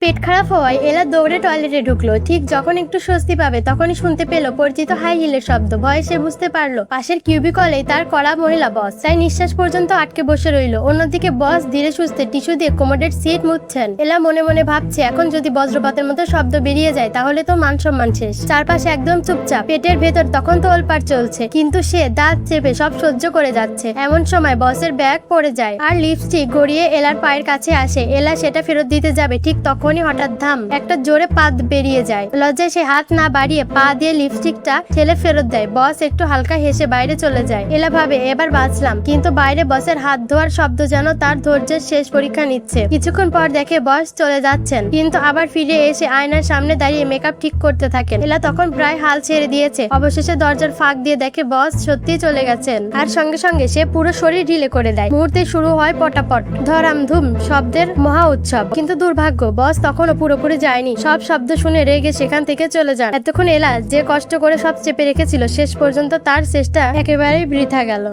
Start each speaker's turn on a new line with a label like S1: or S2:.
S1: পেট খারাপ হওয়ায় এলা দৌড়ে টয়লেটে ঢুকলো। ঠিক যখন একটু স্বস্তি পাবে তখনই শুনতে পেল পরিচিত হাই হিলের শব্দ। ভয়ে সে বুঝতে পারলো পাশের কিউবিকলেই তার কড়া মহিলা বস। তাই নিঃশ্বাস পর্যন্ত আটকে বসে রইল। অন্যদিকে বস ধীরে সুস্থে টিস্যু দিয়ে কোমোডের সিট মুছছেন। এলা মনে মনে ভাবছে, এখন যদি বজ্রপাতের মতো শব্দ বেরিয়ে যায় তাহলে তো মান সম্মান শেষ। চারপাশে একদম চুপচাপ। পেটের ভেতর তখন তো ওলপাট চলছে, কিন্তু সে দাঁত চেপে সব সহ্য করে যাচ্ছে। এমন সময় বসের ব্যাগ পড়ে যায় আর লিপস্টিক গড়িয়ে এলার পায়ের কাছে আসে। এলা সেটা ফেরত দিতে যাবে, ঠিক তখনই হঠাৎ ধাম একটা জোরে পাত বেরিয়ে যায়। লজ্জায় সে হাত না বাড়িয়ে পা দিয়ে লিপস্টিকটা ঠেলে ফেরত দেয়। বস একটু হালকা হেসে বাইরে চলে যায়। এলা ভাবে, এবার বাঁচলাম। কিন্তু বাইরে বসের হাত ধোয়ার শব্দ যেন তার ধৈর্যের শেষ পরীক্ষা নিচ্ছে। কিছুক্ষণ পর দেখে বস চলে যাচ্ছেন, কিন্তু আবার ফিরে এসে আয়নার সামনে দাঁড়িয়ে মেকআপ ঠিক করতে থাকেন। এলা তখন প্রায় হাল ছেড়ে দিয়েছে। অবশেষে দরজার ফাঁক দিয়ে দেখে বস সত্যি চলে গেছেন। আর সঙ্গে সঙ্গে সে পুরো শরীর ঢিলে করে দেয়। মুহূর্তে শুরু হয় পটাপট ধরাম ধুম শব্দের মহা উৎসব। কিন্তু দুর্ভাগ্য, বস তখনও পুরোপুরি যায়নি। সব শব্দ শুনে রেগে সেখান থেকে চলে যান। এতক্ষণ এলা যে কষ্ট করে সব চেপে রেখেছিল, শেষ পর্যন্ত তার চেষ্টা একেবারেই বৃথা গেল।